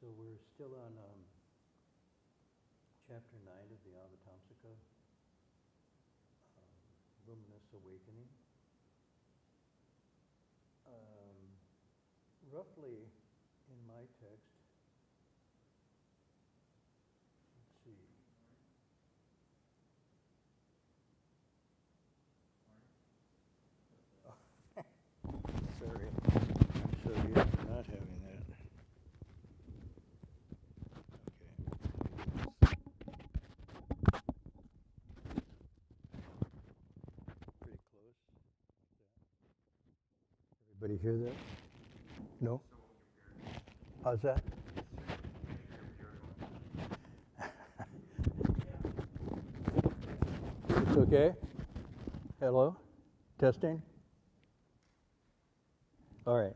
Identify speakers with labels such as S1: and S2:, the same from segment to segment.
S1: So we're still on chapter 9 of the Avatamsaka, Luminous Awakening. Roughly in my text, let's see. Sorry, I'm so used to not having that. Pretty close. Everybody hear that? No? How's that? It's okay? Hello? Testing? All right.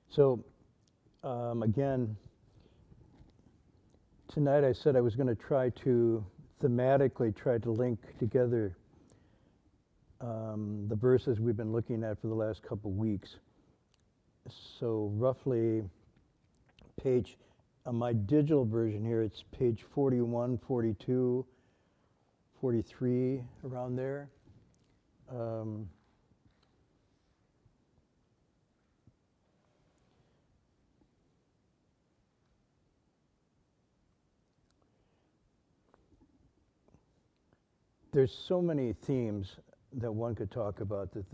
S1: So, again, tonight I said I was going to try to thematically try to link together the verses we've been looking at for the last couple weeks. So roughly page, on my digital version here, it's page 41, 42, 43, around there. There's so many themes that one could talk about that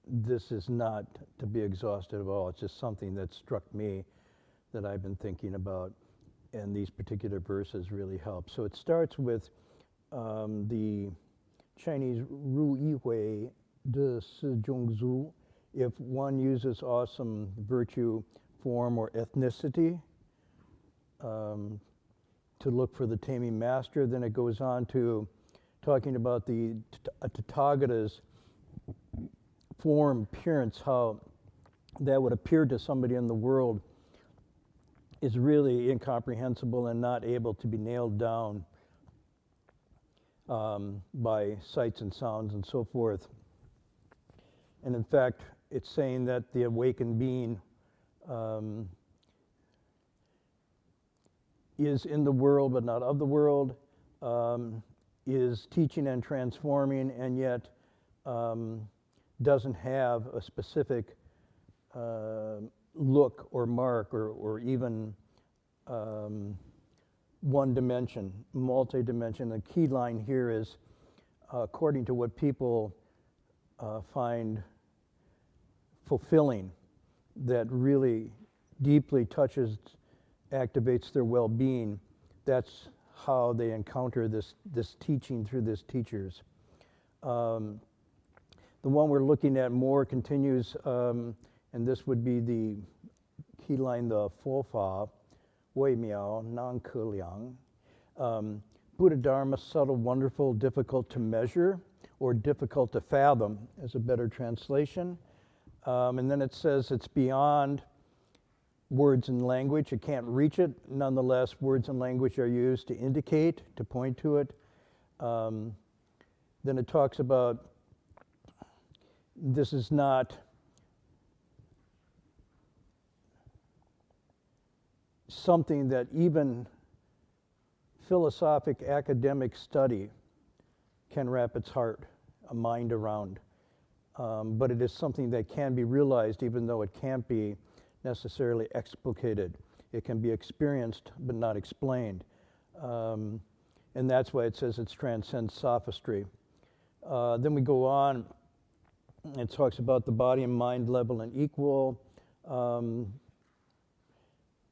S1: this is not to be exhausted at all. It's just something that struck me that I've been thinking about, and these particular verses really help. So it starts with the Chinese Ru Yi Hui De Si Zhong Zhu. If one uses awesome virtue, form, or ethnicity to look for the taming master, then it goes on to talking about the Tathagata's form, appearance, how that would appear to somebody in the world is really incomprehensible and not able to be nailed down by sights and sounds and so forth. And in fact, it's saying that the awakened being is in the world but not of the world, is teaching and transforming, and yet doesn't have a specific look or mark or even one dimension, multi-dimension. The key line here is, according to what people find fulfilling, that really deeply touches, activates their well-being, that's how they encounter this teaching through this teachers. The one we're looking at more continues, and this would be the key line, the Fo Fa, Wei Miao, Nan Ke Liang. Buddha Dharma, subtle, wonderful, difficult to measure, or difficult to fathom is a better translation. And then it says it's beyond words and language. You can't reach it. Nonetheless, words and language are used to indicate, to point to it. Then it talks about this is not something that even philosophic academic study can wrap its heart, a mind around. But it is something that can be realized even though it can't be necessarily explicated. It can be experienced but not explained. And that's why it says it transcends sophistry. Then we go on, it talks about the body and mind level and equal,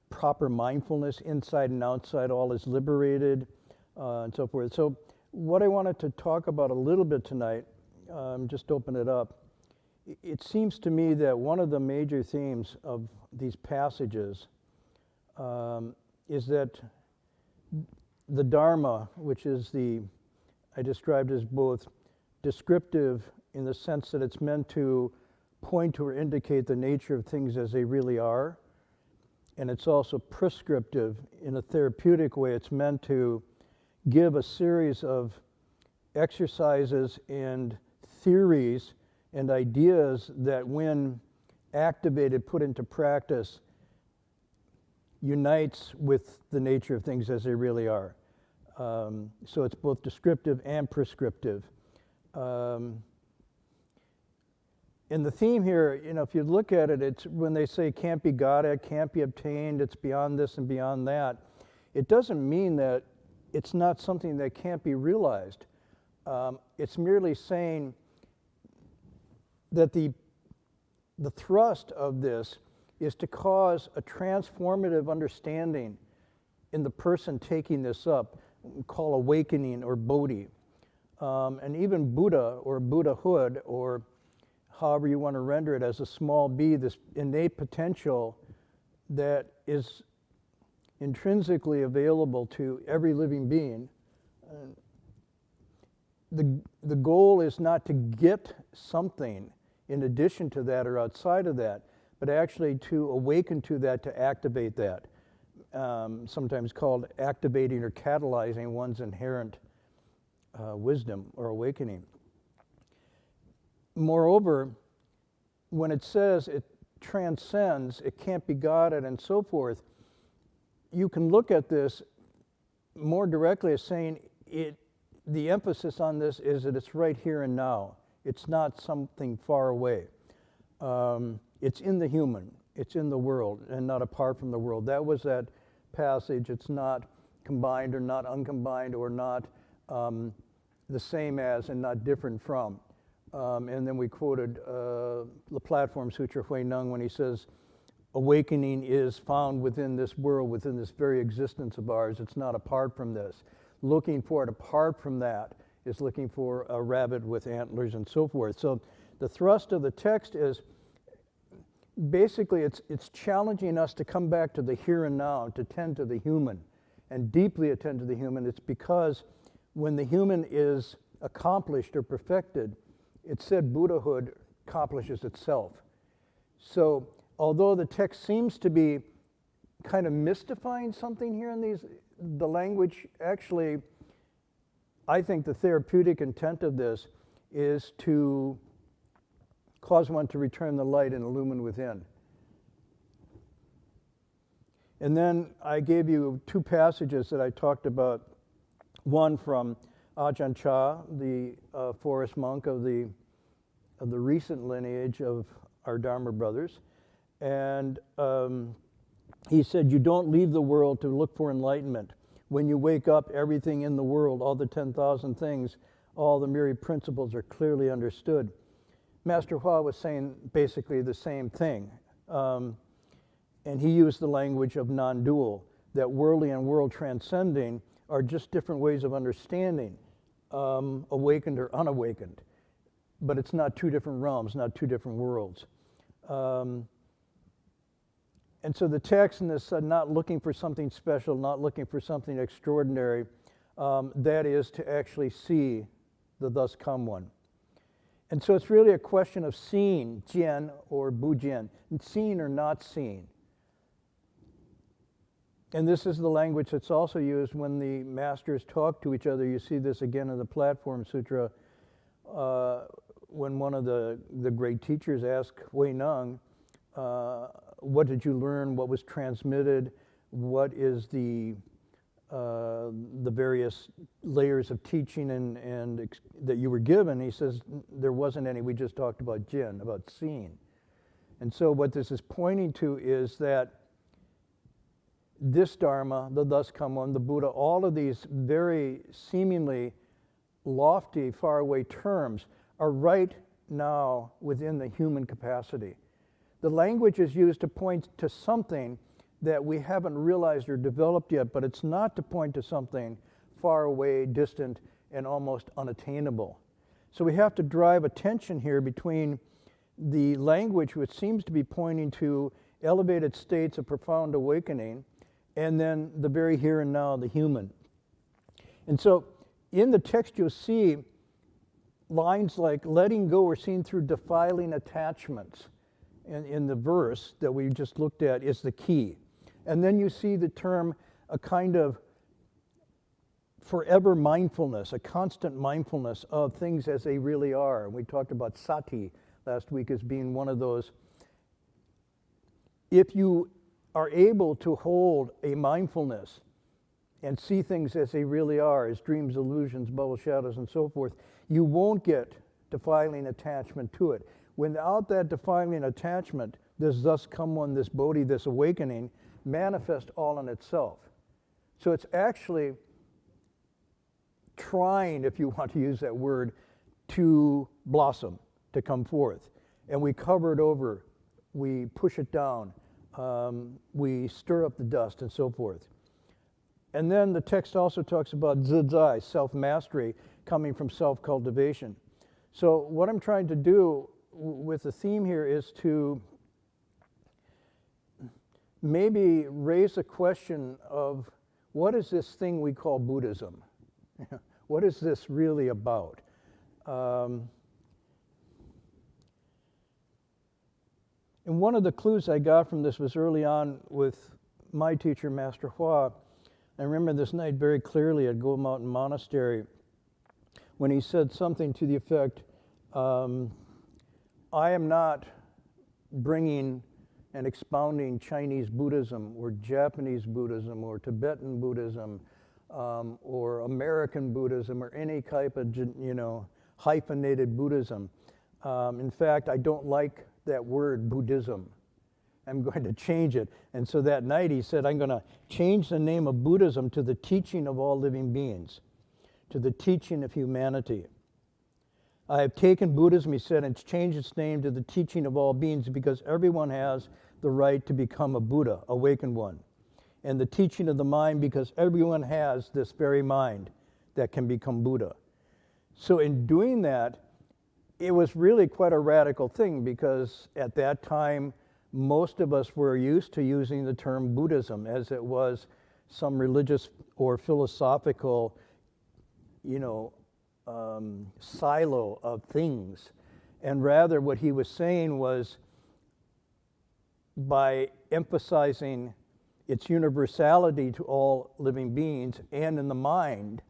S1: proper mindfulness, inside and outside, all is liberated, and so forth. So what I wanted to talk about a little bit tonight, just open it up, it seems to me that one of the major themes of these passages is that the Dharma, which is I described as both descriptive in the sense that it's meant to point to or indicate the nature of things as they really are, and it's also prescriptive in a therapeutic way. It's meant to give a series of exercises and theories and ideas that, when activated, put into practice, unites with the nature of things as they really are. So it's both descriptive and prescriptive. And the theme here, if you look at it, it's when they say can't be got at, can't be obtained, it's beyond this and beyond that. It doesn't mean that it's not something that can't be realized. It's merely saying that the thrust of this is to cause a transformative understanding in the person taking this up, we call awakening or bodhi. And even Buddha or Buddhahood, or however you want to render it, as a small b, this innate potential that is intrinsically available to every living being. The goal is not to get something in addition to that or outside of that, but actually to awaken to that, to activate that. Sometimes called activating or catalyzing one's inherent wisdom or awakening. Moreover, when it says it transcends, it can't be got at, and so forth, you can look at this more directly as saying the emphasis on this is that it's right here and now. It's not something far away. It's in the human, it's in the world, and not apart from the world. That was that passage. It's not combined or not uncombined or not the same as and not different from. And then we quoted the Platform Sutra, Hui Neng, when he says, awakening is found within this world, within this very existence of ours. It's not apart from this. Looking for it apart from that is looking for a rabbit with antlers and so forth. So the thrust of the text is basically it's challenging us to come back to the here and now, to tend to the human and deeply attend to the human. It's because when the human is accomplished or perfected, it's said Buddhahood accomplishes itself. So although the text seems to be kind of mystifying something here in the language, actually, I think the therapeutic intent of this is to cause one to return the light and illumine within. And then I gave you two passages that I talked about. One from Ajahn Chah, the forest monk of the recent lineage of our Dharma brothers. And he said, you don't leave the world to look for enlightenment. When you wake up, everything in the world, all the 10,000 things, all the myriad principles are clearly understood. Master Hua was saying basically the same thing. And he used the language of non-dual, that worldly and world transcending are just different ways of understanding, awakened or unawakened. But it's not two different realms, not two different worlds. And so the text in this, not looking for something special, not looking for something extraordinary, that is to actually see the thus come one. And so it's really a question of seeing, jian or bujian, and seeing or not seeing. And this is the language that's also used when the masters talk to each other. You see this again in the Platform Sutra, when one of the great teachers asked Hui Neng, what did you learn? What was transmitted? What is the various layers of teaching and that you were given? He says there wasn't any. We just talked about jin, about seeing. And so what this is pointing to is that this Dharma, the thus come one, the Buddha, all of these very seemingly lofty, faraway terms are right now within the human capacity. The language is used to point to something that we haven't realized or developed yet, but it's not to point to something far away, distant, and almost unattainable. So we have to drive attention here between the language, which seems to be pointing to elevated states of profound awakening, and then the very here and now, the human. And so in the text you'll see lines like letting go or seen through defiling attachments. And in the verse that we just looked at is the key. And then you see the term, a kind of forever mindfulness, a constant mindfulness of things as they really are. And we talked about sati last week as being one of those. If you are able to hold a mindfulness and see things as they really are, as dreams, illusions, bubble shadows, and so forth, you won't get defiling attachment to it. Without that defiling attachment, does thus come one, this bodhi, this awakening, manifest all in itself. So it's actually trying, if you want to use that word, to blossom, to come forth. And we cover it over, we push it down, we stir up the dust, and so forth. And then the text also talks about zidzai, self-mastery, coming from self-cultivation. So what I'm trying to do with the theme here is to maybe raise a question of what is this thing we call Buddhism? What is this really about? And one of the clues I got from this was early on with my teacher, Master Hua. I remember this night very clearly at Gold Mountain Monastery when he said something to the effect, I am not bringing and expounding Chinese Buddhism or Japanese Buddhism or Tibetan Buddhism or American Buddhism or any type of, hyphenated Buddhism. In fact, I don't like that word Buddhism. I'm going to change it. And so that night he said, I'm going to change the name of Buddhism to the teaching of all living beings, to the teaching of humanity. I have taken Buddhism, he said, and changed its name to the teaching of all beings because everyone has the right to become a Buddha, awakened one. And the teaching of the mind because everyone has this very mind that can become Buddha. So in doing that, it was really quite a radical thing because at that time, most of us were used to using the term Buddhism as it was some religious or philosophical, silo of things. And rather what he was saying was by emphasizing its universality to all living beings and in the mind,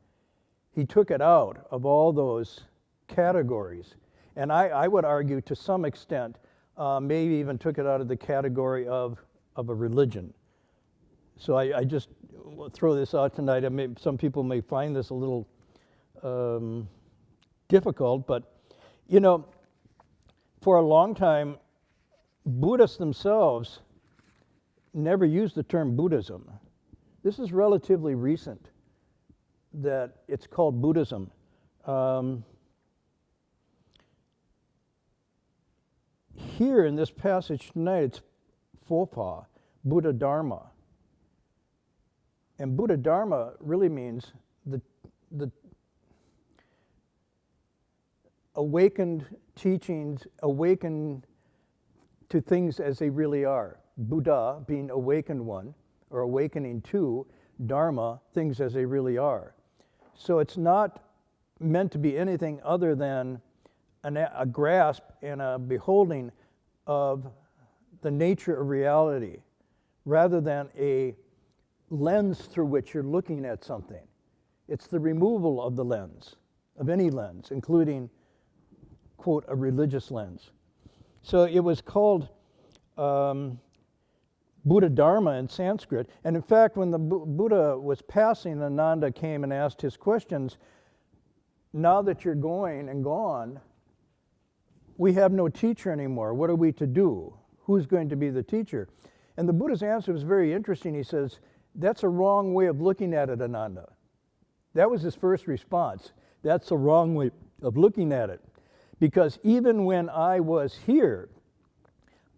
S1: he took it out of all those categories. And I would argue to some extent, maybe even took it out of the category of a religion. So I just throw this out tonight. Some people may find this a little difficult, but for a long time, Buddhists themselves never used the term Buddhism. This is relatively recent that it's called Buddhism. Here in this passage tonight, it's Fopa, Buddha Dharma. And Buddha Dharma really means the awakened teachings, awakened to things as they really are. Buddha being awakened one, or awakening to, Dharma, things as they really are. So it's not meant to be anything other than a grasp and a beholding of the nature of reality, rather than a lens through which you're looking at something. It's the removal of the lens, of any lens, including, quote, a religious lens. So it was called Buddha Dharma in Sanskrit. And in fact, when the Buddha was passing, Ananda came and asked his questions, now that you're going and gone, we have no teacher anymore. What are we to do? Who's going to be the teacher? And the Buddha's answer was very interesting. He says, that's a wrong way of looking at it, Ananda. That was his first response. That's a wrong way of looking at it. Because even when I was here,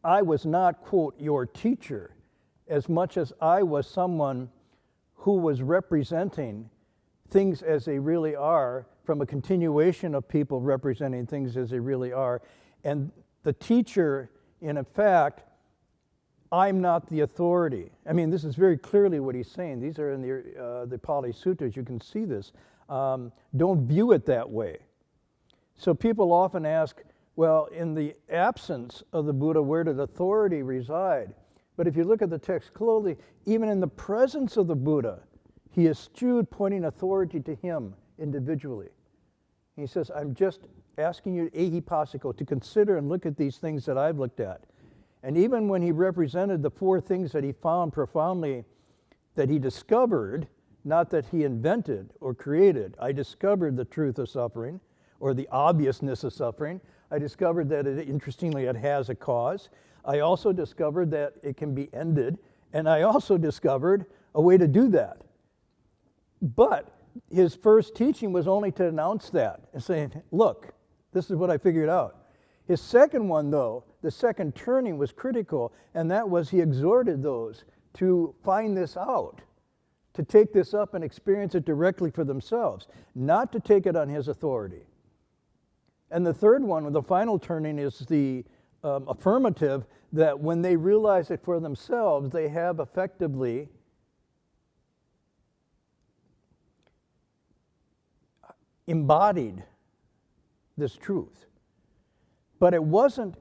S1: I was not, quote, your teacher, as much as I was someone who was representing things as they really are from a continuation of people representing things as they really are. And the teacher, in fact, I'm not the authority. I mean, this is very clearly what he's saying. These are in the Pali Sutras. You can see this. Don't view it that way. So people often ask, well, in the absence of the Buddha, where did authority reside? But if you look at the text closely, even in the presence of the Buddha, he eschewed pointing authority to him individually. He says, I'm just asking you, ehipassiko, to consider and look at these things that I've looked at. And even when he represented the four things that he found profoundly, that he discovered, not that he invented or created, I discovered the truth of suffering, or the obviousness of suffering. I discovered that, interestingly, it has a cause. I also discovered that it can be ended, and I also discovered a way to do that. But his first teaching was only to announce that and saying, look, this is what I figured out. His second one, though, the second turning was critical, and that was he exhorted those to find this out, to take this up and experience it directly for themselves, not to take it on his authority. And the third one, the final turning, is the affirmative, that when they realize it for themselves, they have effectively embodied this truth. But it wasn't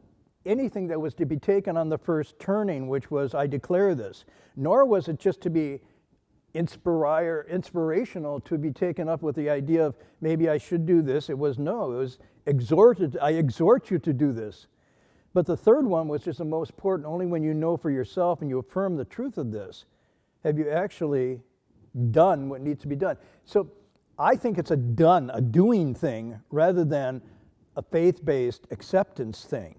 S1: anything that was to be taken on the first turning, which was, I declare this, nor was it just to be inspirational to be taken up with the idea of maybe I should do this. It was exhorted, I exhort you to do this. But the third one, which is the most important, only when you know for yourself and you affirm the truth of this, have you actually done what needs to be done. So I think it's a doing thing rather than a faith-based acceptance thing.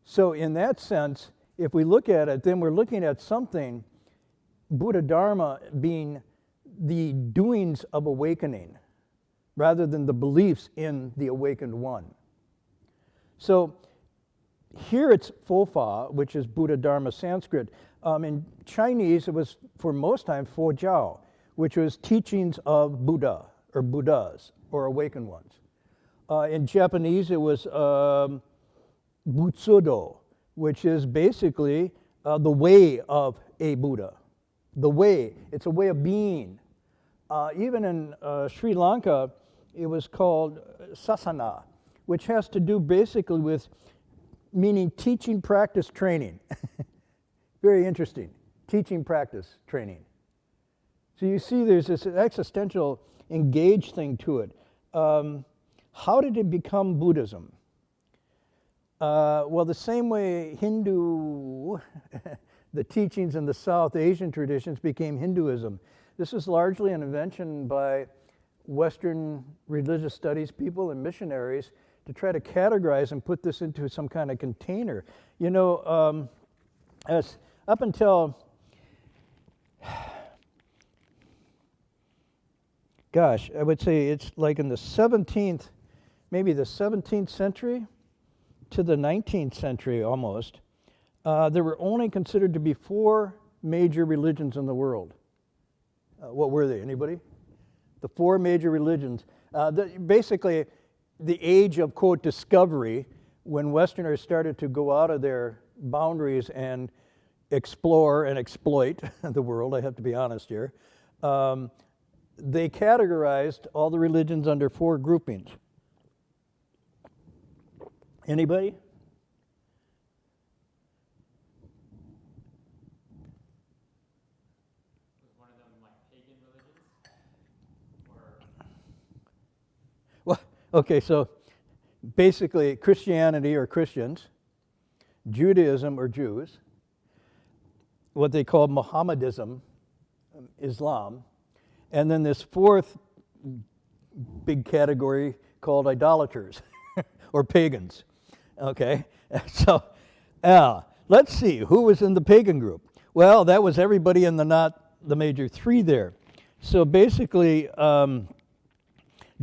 S1: So in that sense, if we look at it, then we're looking at something, Buddha Dharma being the doings of awakening rather than the beliefs in the awakened one. So here it's Fofa, which is Buddha Dharma Sanskrit. In Chinese, it was for most time Fo Jiao, which was teachings of Buddha or Buddhas or awakened ones. In Japanese, it was Butsudo, which is basically the way of a Buddha. The way, it's a way of being. Even in Sri Lanka, it was called Sasana, which has to do basically with meaning teaching, practice, training. Very interesting, teaching, practice, training. So you see there's this existential engaged thing to it. How did it become Buddhism? Well, the same way Hindu, the teachings in the South Asian traditions became Hinduism. This is largely an invention by Western religious studies people and missionaries to try to categorize and put this into some kind of container. You know, as up until, gosh, I would say it's like in the 17th, maybe the 17th century to the 19th century almost, there were only considered to be 4 major religions in the world. What were they? Anybody? The 4 major religions. Basically, the age of, quote, discovery, when Westerners started to go out of their boundaries and explore and exploit the world, I have to be honest here, they categorized all the religions under 4 groupings. Anybody?
S2: Was one of them like pagan religions? Or
S1: Well, okay, so basically Christianity or Christians, Judaism or Jews, what they call Mohammedism, Islam, and then this 4th big category called idolaters or pagans. Okay, so let's see, who was in the pagan group? Well, that was everybody in not the major 3 there. So basically,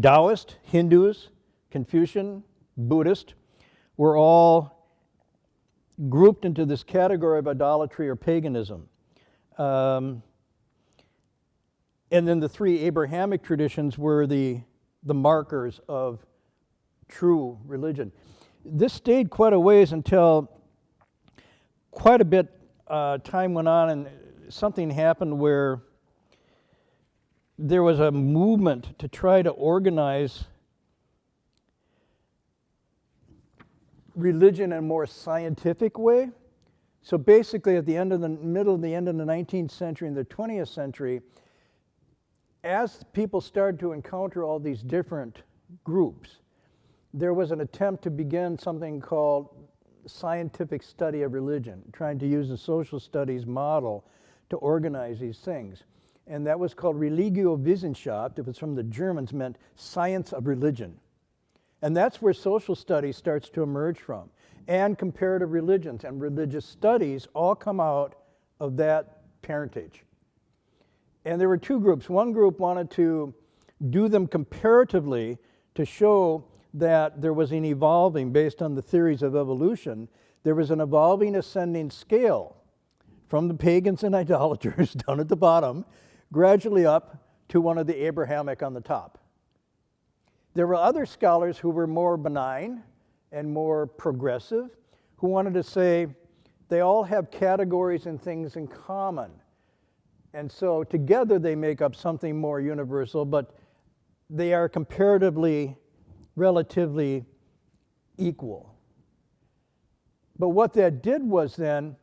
S1: Taoist, Hindus, Confucian, Buddhist were all grouped into this category of idolatry or paganism. And then the 3 Abrahamic traditions were the markers of true religion. This stayed quite a ways until quite a bit time went on and something happened where there was a movement to try to organize religion in a more scientific way. So basically at the end of the 19th century and the 20th century, as people started to encounter all these different groups, there was an attempt to begin something called scientific study of religion, trying to use the social studies model to organize these things. And that was called Religiowissenschaft. It was from the Germans, meant science of religion. And that's where social studies starts to emerge from. And comparative religions and religious studies all come out of that parentage. And there were two groups. One group wanted to do them comparatively to show that there was an evolving, based on the theories of evolution, there was an evolving ascending scale from the pagans and idolaters down at the bottom, gradually up to one of the Abrahamic on the top. There were other scholars who were more benign and more progressive, who wanted to say they all have categories and things in common. And so together they make up something more universal, but they are comparatively, relatively equal. But what that did was then,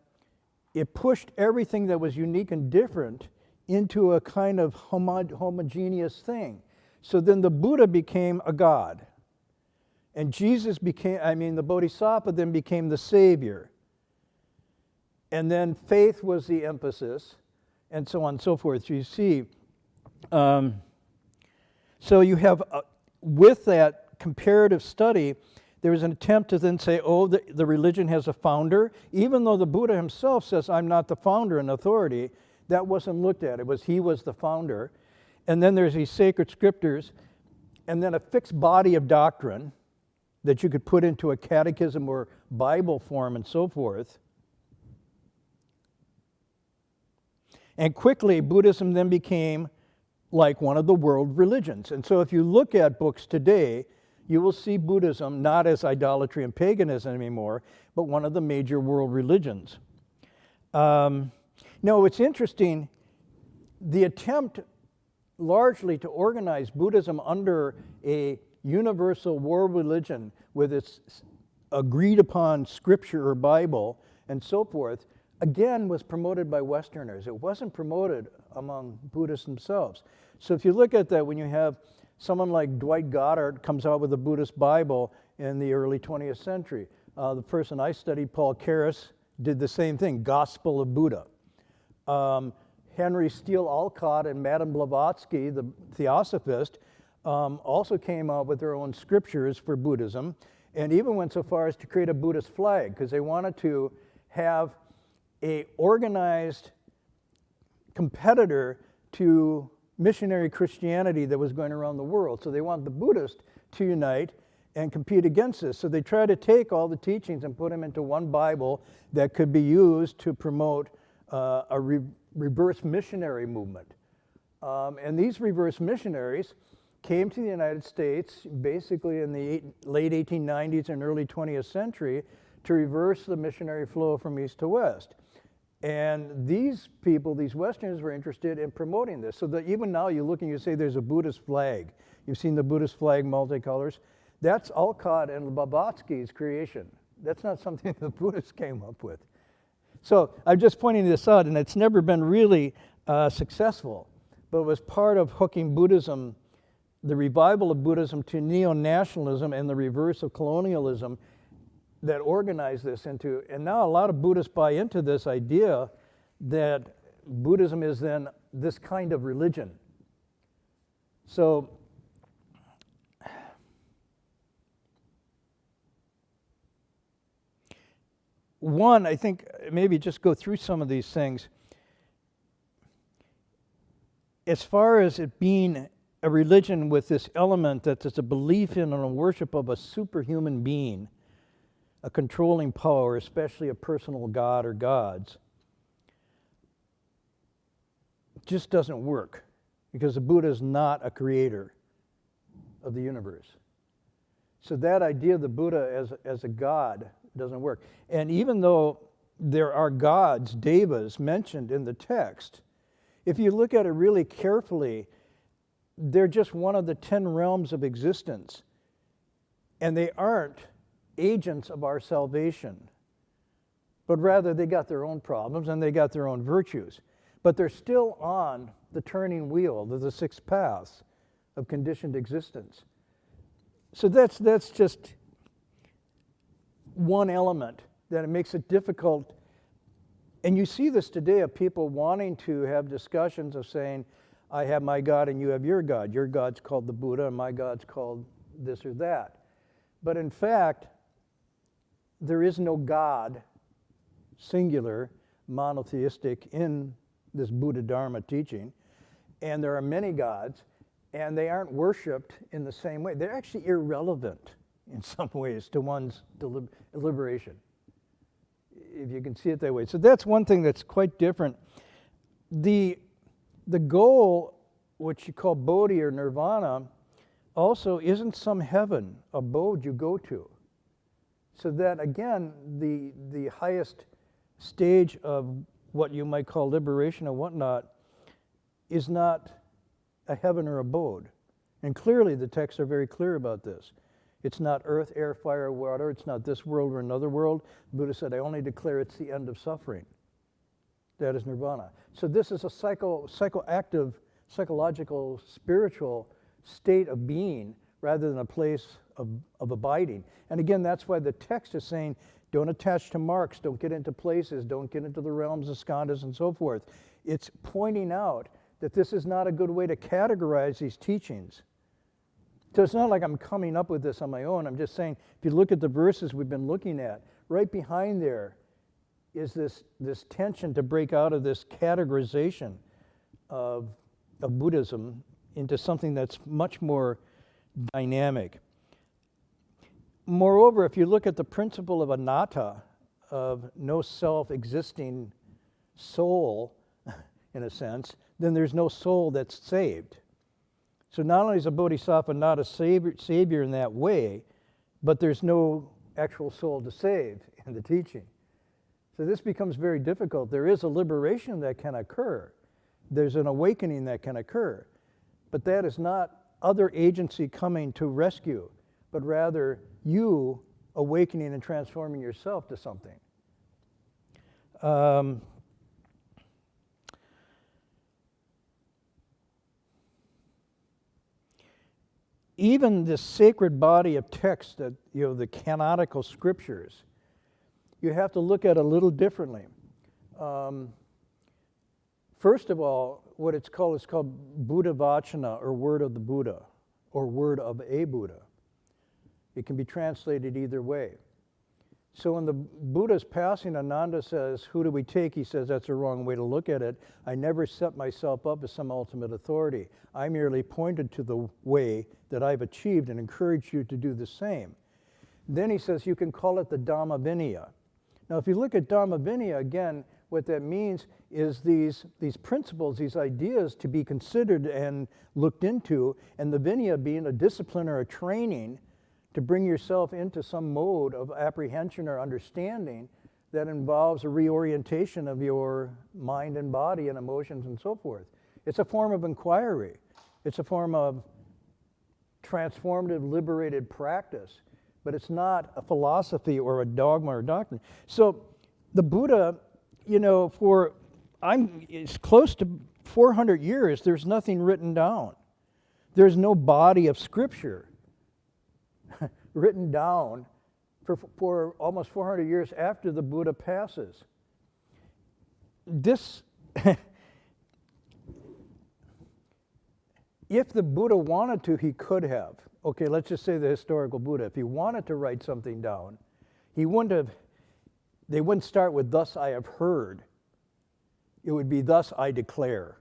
S1: it pushed everything that was unique and different into a kind of homogeneous thing. So then the Buddha became a god. And Jesus became, the Bodhisattva then became the savior. And then faith was the emphasis, and so on and so forth. You see, so you have, with that comparative study, there was an attempt to then say, oh, the religion has a founder. Even though the Buddha himself says, I'm not the founder and authority, that wasn't looked at. He was the founder. And then there's these sacred scriptures, and then a fixed body of doctrine that you could put into a catechism or Bible form and so forth. And quickly, Buddhism then became like one of the world religions. And so if you look at books today, you will see Buddhism not as idolatry and paganism anymore, but one of the major world religions. Now, it's interesting, the attempt largely to organize Buddhism under a universal world religion with its agreed upon scripture or Bible and so forth, again, was promoted by Westerners. It wasn't promoted among Buddhists themselves. So if you look at that, when you have someone like Dwight Goddard comes out with a Buddhist Bible in the early 20th century. The person I studied, Paul Karras, did the same thing, Gospel of Buddha. Henry Steele Olcott and Madame Blavatsky, the Theosophist, also came out with their own scriptures for Buddhism, and even went so far as to create a Buddhist flag, because they wanted to have a organized competitor to missionary Christianity that was going around the world. So they want the Buddhists to unite and compete against this. So they try to take all the teachings and put them into one Bible that could be used to promote a reverse missionary movement. And these reverse missionaries came to the United States basically in the late 1890s and early 20th century to reverse the missionary flow from east to west. And these people, these Westerners, were interested in promoting this. So that even now you look and you say there's a Buddhist flag. You've seen the Buddhist flag, multicolors. That's Olcott and Blavatsky's creation. That's not something the Buddhists came up with. So I'm just pointing this out, and it's never been really successful, but it was part of hooking Buddhism, the revival of Buddhism, to neo-nationalism and the reverse of colonialism that organized this into, and now a lot of Buddhists buy into this idea that Buddhism is then this kind of religion. So one, I think maybe just go through some of these things. As far as it being a religion with this element that there's a belief in and a worship of a superhuman being, a controlling power, especially a personal god or gods, just doesn't work, because the Buddha is not a creator of the universe. So that idea of the Buddha as a god doesn't work. And even though there are gods, devas, mentioned in the text, if you look at it really carefully, they're just one of the 10 realms of existence, and they aren't agents of our salvation, but rather they got their own problems and they got their own virtues, but they're still on the turning wheel, the six paths of conditioned existence. So that's just one element that it makes it difficult. And you see this today of people wanting to have discussions of saying, I have my God and you have your God. Your God's called the Buddha and my God's called this or that. But in fact, there is no God, singular, monotheistic, in this Buddha Dharma teaching. And there are many gods, and they aren't worshipped in the same way. They're actually irrelevant in some ways to one's liberation, if you can see it that way. So that's one thing that's quite different. The goal, which you call Bodhi or Nirvana, also isn't some heaven, abode you go to. So that, again, the highest stage of what you might call liberation or whatnot is not a heaven or abode. And clearly the texts are very clear about this. It's not earth, air, fire, water. It's not this world or another world. The Buddha said, I only declare it's the end of suffering. That is nirvana. So this is a psychoactive, psychological, spiritual state of being rather than a place of abiding. And again, that's why the text is saying, don't attach to marks, don't get into places, don't get into the realms of skandhas and so forth. It's pointing out that this is not a good way to categorize these teachings. So it's not like I'm coming up with this on my own. I'm just saying, if you look at the verses we've been looking at, right behind there is this tension to break out of this categorization of Buddhism into something that's much more dynamic. Moreover, if you look at the principle of anatta, of no self-existing soul, in a sense, then there's no soul that's saved. So not only is a bodhisattva not a savior in that way, but there's no actual soul to save in the teaching. So this becomes very difficult. There is a liberation that can occur. There's an awakening that can occur. But that is not other agency coming to rescue, but rather you awakening and transforming yourself to something. Even this sacred body of text, that the canonical scriptures, you have to look at a little differently. First of all, what it's called is called Buddha Vachana, or word of the Buddha, or word of a Buddha. It can be translated either way. So when the Buddha's passing, Ananda says, who do we take? He says, that's a wrong way to look at it. I never set myself up as some ultimate authority. I merely pointed to the way that I've achieved and encouraged you to do the same. Then he says, you can call it the Dhamma Vinaya. Now, if you look at Dhamma Vinaya, again, what that means is these principles, these ideas to be considered and looked into, and the Vinaya being a discipline or a training to bring yourself into some mode of apprehension or understanding that involves a reorientation of your mind and body and emotions and so forth. It's a form of inquiry. It's a form of transformative, liberated practice, but it's not a philosophy or a dogma or doctrine. So the Buddha, it's close to 400 years, there's nothing written down. There's no body of scripture written down for almost 400 years after the Buddha passes. This, if the Buddha wanted to, he could have. Okay, let's just say the historical Buddha. If he wanted to write something down, they wouldn't start with, thus I have heard. It would be, thus I declare.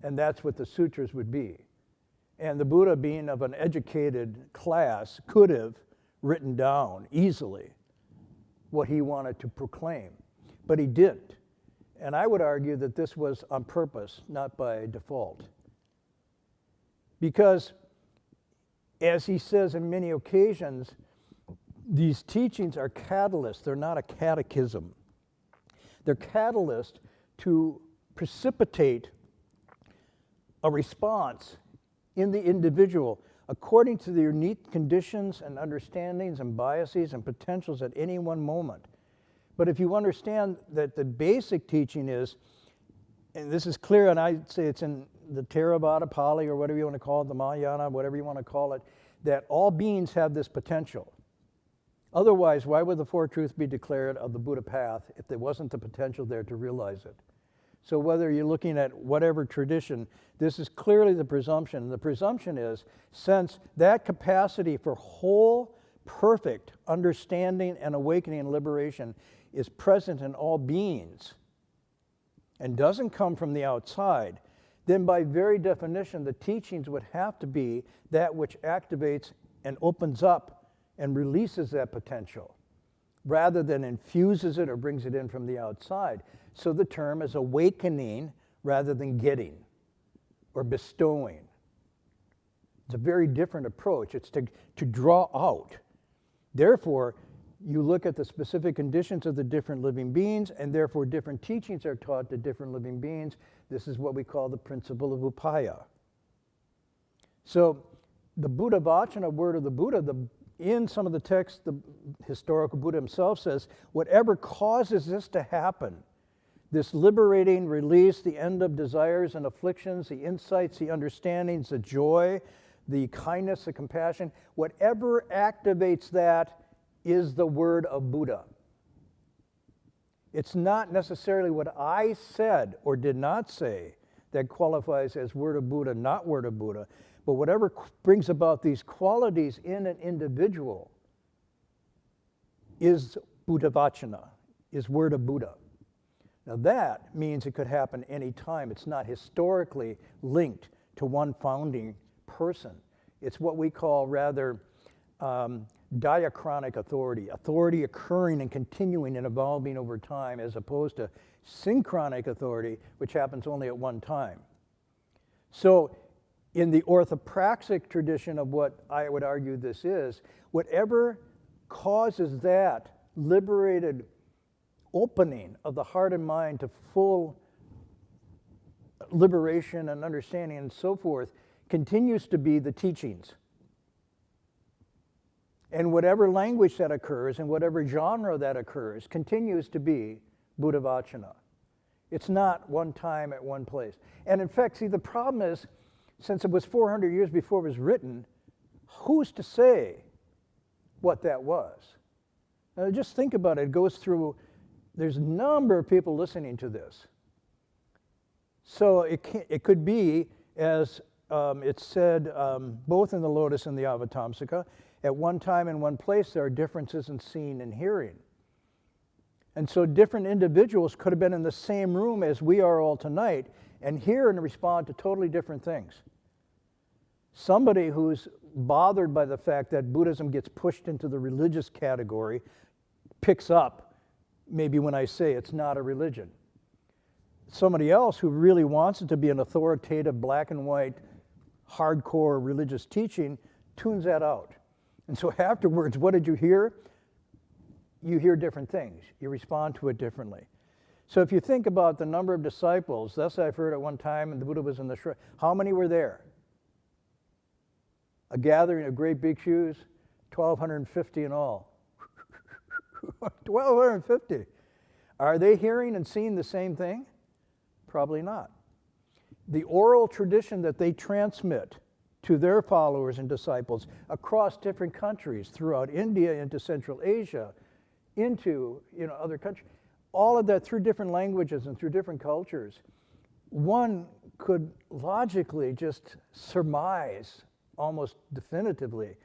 S1: And that's what the sutras would be. And the Buddha, being of an educated class, could have written down easily what he wanted to proclaim. But he didn't. And I would argue that this was on purpose, not by default. Because, as he says in many occasions, these teachings are catalysts. They're not a catechism. They're catalysts to precipitate a response in the individual according to the unique conditions and understandings and biases and potentials at any one moment. But if you understand that the basic teaching is, and this is clear, and I'd say it's in the Theravada, Pali, or whatever you want to call it, the Mahayana, whatever you want to call it, that all beings have this potential. Otherwise, why would the Four Truths be declared of the Buddha path if there wasn't the potential there to realize it? So whether you're looking at whatever tradition, this is clearly the presumption. And the presumption is, since that capacity for whole, perfect understanding and awakening and liberation is present in all beings and doesn't come from the outside, then by very definition, the teachings would have to be that which activates and opens up and releases that potential, rather than infuses it or brings it in from the outside. So the term is awakening rather than getting or bestowing. It's a very different approach. It's to draw out. Therefore, you look at the specific conditions of the different living beings, and therefore different teachings are taught to different living beings. This is what we call the principle of upaya. So the Buddha Vachana, word of the Buddha, in some of the texts, the historical Buddha himself says, whatever causes this to happen, this liberating release, the end of desires and afflictions, the insights, the understandings, the joy, the kindness, the compassion, whatever activates that is the word of Buddha. It's not necessarily what I said or did not say that qualifies as word of Buddha, not word of Buddha, but whatever brings about these qualities in an individual is Buddha Vachana, is word of Buddha. Now that means it could happen any time. It's not historically linked to one founding person. It's what we call rather diachronic authority, authority occurring and continuing and evolving over time, as opposed to synchronic authority, which happens only at one time. So in the orthopraxic tradition of what I would argue this is, whatever causes that liberated opening of the heart and mind to full liberation and understanding and so forth continues to be the teachings. And whatever language that occurs and whatever genre that occurs continues to be Buddha Vachana. It's not one time at one place. And in fact, see, the problem is, since it was 400 years before it was written, who's to say what that was? Now just think about it. It goes through, there's a number of people listening to this. So it could be, as it's said both in the Lotus and the Avatamsaka, at one time and one place there are differences in seeing and hearing. And so different individuals could have been in the same room as we are all tonight and hear and respond to totally different things. Somebody who's bothered by the fact that Buddhism gets pushed into the religious category picks up maybe when I say it's not a religion. Somebody else who really wants it to be an authoritative, black and white, hardcore religious teaching tunes that out. And so afterwards, what did you hear? You hear different things. You respond to it differently. So if you think about the number of disciples, thus I've heard at one time, and the Buddha was in the shrine, how many were there? A gathering of great bhikshus, 1,250 in all. 1,250. Are they hearing and seeing the same thing? Probably not. The oral tradition that they transmit to their followers and disciples across different countries, throughout India, into Central Asia, into other countries, all of that through different languages and through different cultures, one could logically just surmise almost definitively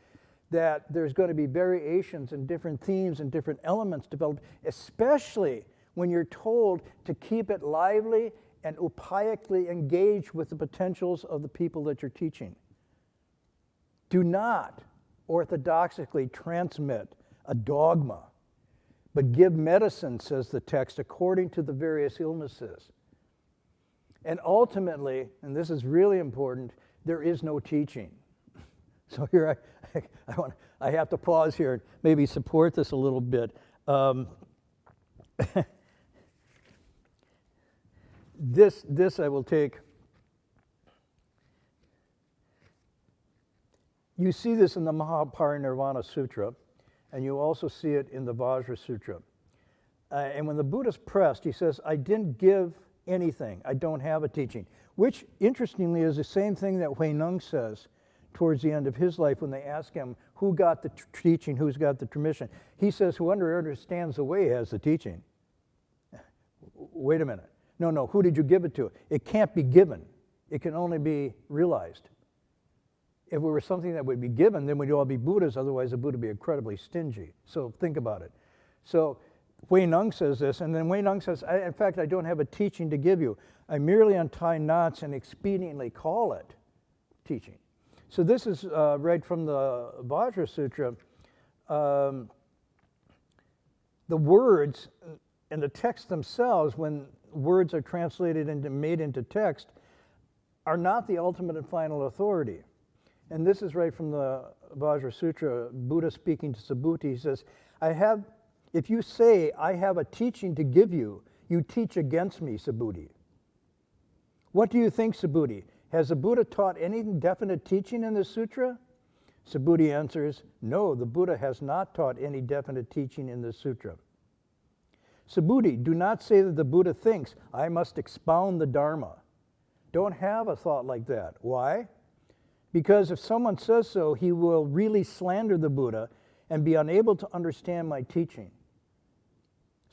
S1: that there's going to be variations in different themes and different elements developed, especially when you're told to keep it lively and upayically engage with the potentials of the people that you're teaching. Do not orthodoxically transmit a dogma, but give medicine, says the text, according to the various illnesses. And ultimately, and this is really important, there is no teaching. So here I have to pause here and maybe support this a little bit. This I will take. You see this in the Mahaparinirvana Sutra, and you also see it in the Vajra Sutra. And when the Buddha's pressed, he says, I didn't give anything. I don't have a teaching. Which, interestingly, is the same thing that Huineng says towards the end of his life when they ask him, who got the teaching, who's got the transmission? He says, whoever understands the way has the teaching. Wait a minute. No, who did you give it to? It can't be given. It can only be realized. If it were something that would be given, then we'd all be Buddhas. Otherwise, the Buddha would be incredibly stingy. So think about it. So Huineng says this, and then Huineng says, in fact, I don't have a teaching to give you. I merely untie knots and expediently call it teaching. So this is right from the Vajra Sutra. The words and the text themselves, when words are translated and made into text, are not the ultimate and final authority. And this is right from the Vajra Sutra, Buddha speaking to Subhuti. He says, if you say, I have a teaching to give you, you teach against me, Subhuti. What do you think, Subhuti? Has the Buddha taught any definite teaching in this sutra? Subhuti answers, no, the Buddha has not taught any definite teaching in this sutra. Subhuti, do not say that the Buddha thinks, I must expound the Dharma. Don't have a thought like that. Why? Because if someone says so, he will really slander the Buddha and be unable to understand my teaching.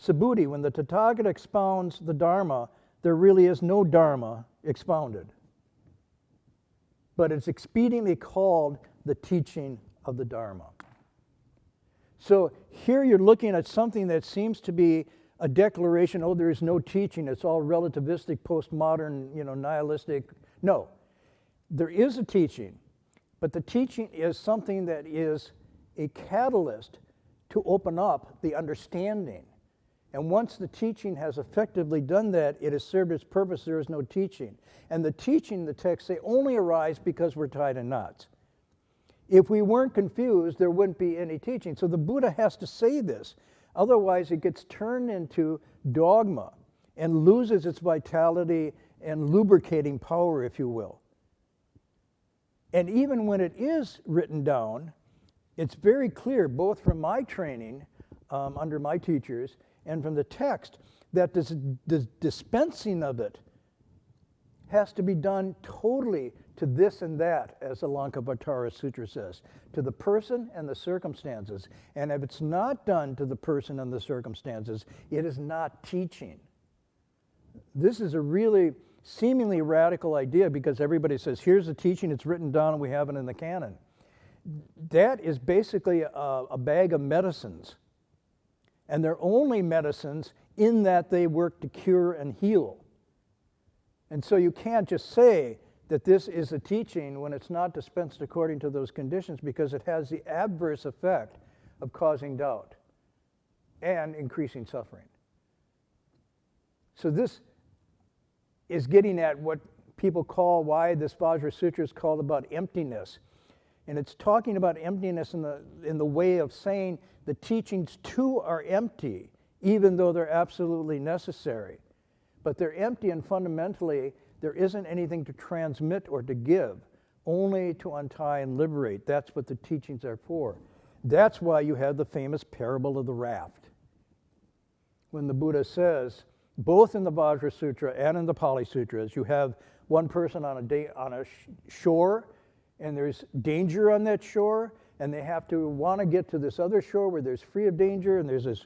S1: Subhuti, when the Tathagata expounds the Dharma, there really is no Dharma expounded. But it's expediently called the teaching of the Dharma. So here you're looking at something that seems to be a declaration, oh, there is no teaching, it's all relativistic, postmodern, nihilistic. No, there is a teaching, but the teaching is something that is a catalyst to open up the understanding. And once the teaching has effectively done that, it has served its purpose, there is no teaching. And the teaching, the texts say, only arise because we're tied in knots. If we weren't confused, there wouldn't be any teaching. So the Buddha has to say this. Otherwise, it gets turned into dogma and loses its vitality and lubricating power, if you will. And even when it is written down, it's very clear, both from my training under my teachers and from the text, that this dispensing of it has to be done totally to this and that, as the Lankavatara Sutra says, to the person and the circumstances. And if it's not done to the person and the circumstances, it is not teaching. This is a really seemingly radical idea because everybody says, here's the teaching, it's written down and we have it in the canon. That is basically a bag of medicines. And they're only medicines in that they work to cure and heal. And so you can't just say that this is a teaching when it's not dispensed according to those conditions, because it has the adverse effect of causing doubt and increasing suffering. So this is getting at what people call, why this Vajra Sutra is called about emptiness. And it's talking about emptiness in the way of saying the teachings too are empty, even though they're absolutely necessary. But they're empty, and fundamentally, there isn't anything to transmit or to give, only to untie and liberate. That's what the teachings are for. That's why you have the famous parable of the raft. When the Buddha says, both in the Vajra Sutra and in the Pali Sutras, you have one person on a shore, and there's danger on that shore, and they have to want to get to this other shore where there's free of danger, and there's this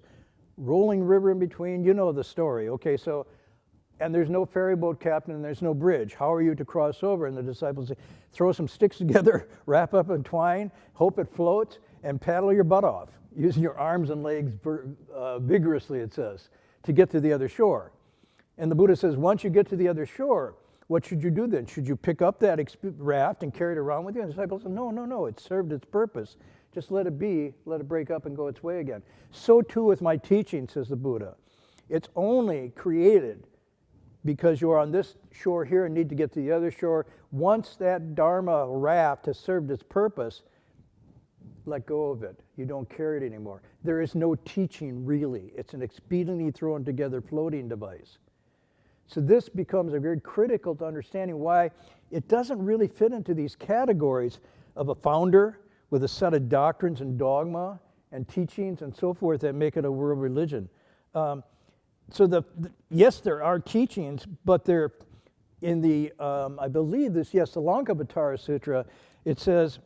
S1: rolling river in between. You know the story. Okay, so, and there's no ferry boat captain, and there's no bridge. How are you to cross over? And the disciples say, throw some sticks together, wrap up in twine, hope it floats, and paddle your butt off, using your arms and legs vigorously, it says, to get to the other shore. And the Buddha says, once you get to the other shore, what should you do then? Should you pick up that raft and carry it around with you? And the disciples said, no, it served its purpose. Just let it be, let it break up and go its way again. So too with my teaching, says the Buddha. It's only created because you're on this shore here and need to get to the other shore. Once that Dharma raft has served its purpose, let go of it. You don't carry it anymore. There is no teaching, really. It's an expediently thrown together floating device. So this becomes a very critical to understanding why it doesn't really fit into these categories of a founder with a set of doctrines and dogma and teachings and so forth that make it a world religion. So yes, there are teachings, but they're in the, I believe this, yes, the Lankavatara Sutra, it says,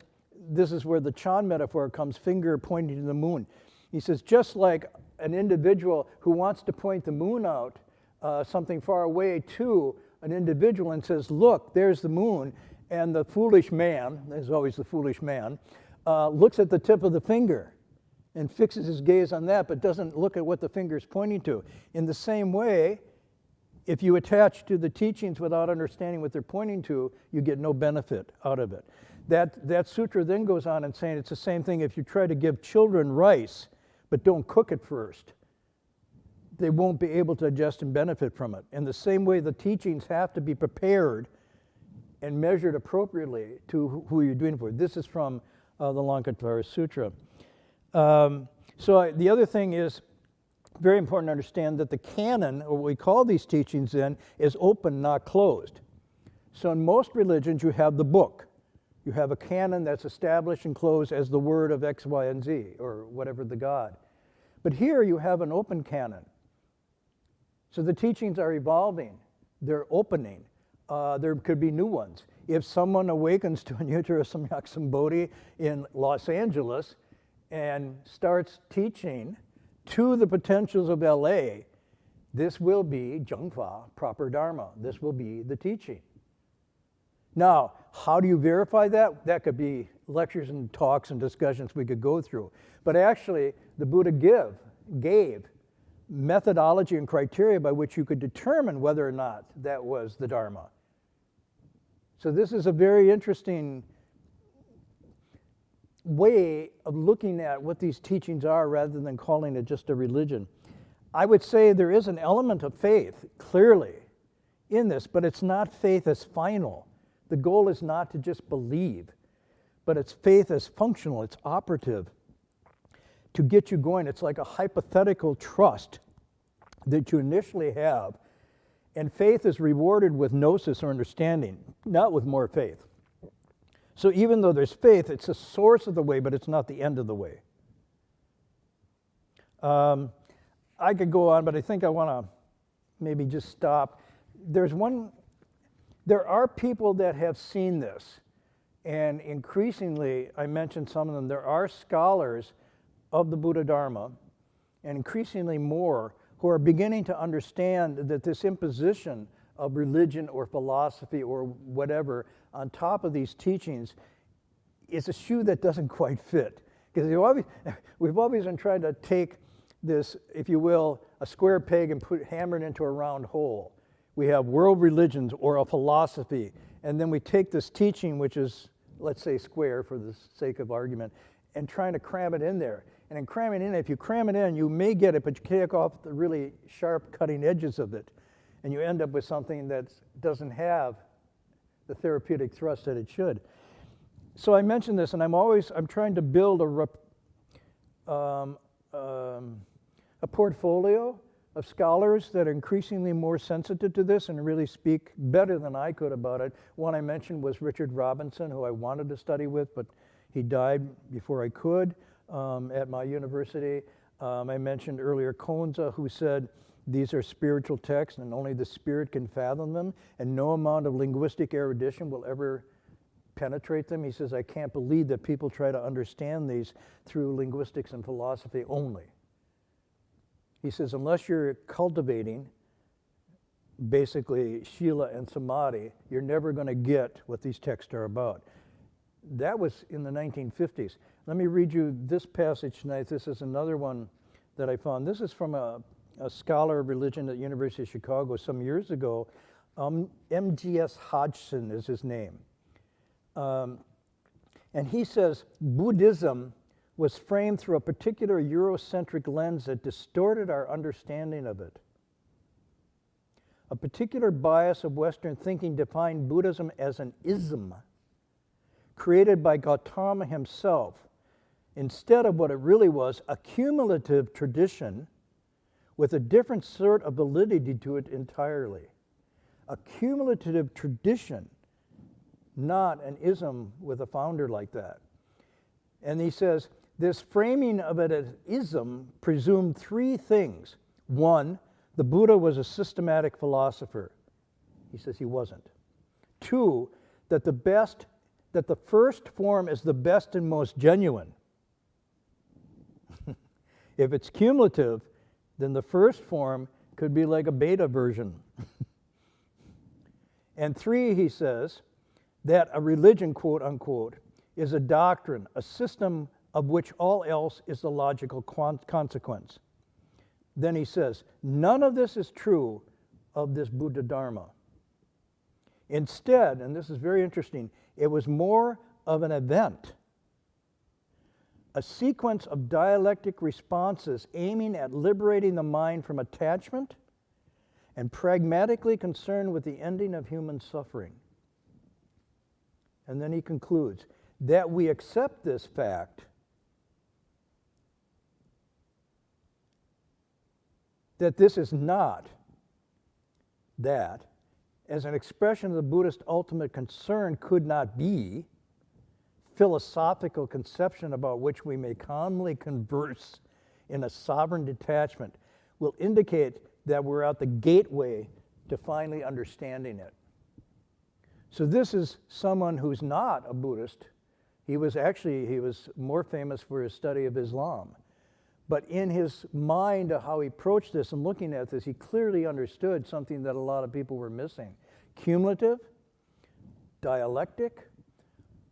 S1: this is where the Chan metaphor comes, finger pointing to the moon. He says, just like an individual who wants to point the moon out, something far away to an individual and says, look, there's the moon, and the foolish man, there's always the foolish man, looks at the tip of the finger and fixes his gaze on that, but doesn't look at what the finger is pointing to. In the same way, if you attach to the teachings without understanding what they're pointing to, you get no benefit out of it. That sutra then goes on and saying it's the same thing if you try to give children rice, but don't cook it first. They won't be able to digest and benefit from it. In the same way, the teachings have to be prepared and measured appropriately to who you're doing it for. This is from the Lankavatara Sutra. The other thing is very important to understand that the canon, or what we call these teachings then, is open, not closed. So in most religions, you have the book. You have a canon that's established and closed as the word of X, Y, and Z, or whatever the God. But here you have an open canon. So the teachings are evolving. They're opening. There could be new ones. If someone awakens to Anuttara Samyak Sambodhi in Los Angeles and starts teaching to the potentials of LA, this will be Jungfa, proper Dharma. This will be the teaching. Now, how do you verify that? That could be lectures and talks and discussions we could go through. But actually, the Buddha gave methodology and criteria by which you could determine whether or not that was the Dharma. So this is a very interesting way of looking at what these teachings are rather than calling it just a religion. I would say there is an element of faith, clearly, in this, but it's not faith as final. The goal is not to just believe, but it's faith as functional, it's operative to get you going. It's like a hypothetical trust that you initially have, and faith is rewarded with gnosis or understanding, not with more faith. So even though there's faith, it's a source of the way, but it's not the end of the way. I could go on, but I think I want to maybe just stop. There are people that have seen this, and increasingly, I mentioned some of them, there are scholars of the Buddha Dharma, and increasingly more, who are beginning to understand that this imposition of religion or philosophy or whatever on top of these teachings is a shoe that doesn't quite fit. Because we've always been trying to take this, if you will, a square peg and hammer it into a round hole. We have world religions or a philosophy, and then we take this teaching, which is, let's say, square for the sake of argument, and trying to cram it in there. And in cramming in, if you cram it in, you may get it, but you take off the really sharp cutting edges of it, and you end up with something that doesn't have the therapeutic thrust that it should. So I mentioned this, and I'm trying to build a portfolio of scholars that are increasingly more sensitive to this and really speak better than I could about it. One I mentioned was Richard Robinson, who I wanted to study with, but he died before I could at my university. I mentioned earlier Konza, who said, these are spiritual texts and only the spirit can fathom them, and no amount of linguistic erudition will ever penetrate them. He says, I can't believe that people try to understand these through linguistics and philosophy only. He says, unless you're cultivating basically Shila and Samadhi, you're never going to get what these texts are about. That was in the 1950s. Let me read you this passage tonight. This is another one that I found. This is from a scholar of religion at the University of Chicago some years ago. M.G.S. Hodgson is his name. And he says, Buddhism was framed through a particular Eurocentric lens that distorted our understanding of it. A particular bias of Western thinking defined Buddhism as an ism created by Gautama himself, instead of what it really was, a cumulative tradition with a different sort of validity to it entirely. A cumulative tradition, not an ism with a founder like that. And he says, this framing of it as ism presumed three things. One, the Buddha was a systematic philosopher. He says he wasn't. 2, that the first form is the best and most genuine. If it's cumulative, then the first form could be like a beta version. And 3, he says, that a religion, quote unquote, is a doctrine, a system of which all else is the logical consequence. Then he says, none of this is true of this Buddha Dharma. Instead, and this is very interesting, it was more of an event, a sequence of dialectic responses aiming at liberating the mind from attachment and pragmatically concerned with the ending of human suffering. And then he concludes, that we accept this fact that this is not that, as an expression of the Buddhist ultimate concern could not be, philosophical conception about which we may calmly converse in a sovereign detachment, will indicate that we're at the gateway to finally understanding it. So this is someone who's not a Buddhist. He was more famous for his study of Islam. But in his mind, how he approached this and looking at this, he clearly understood something that a lot of people were missing. Cumulative, dialectic,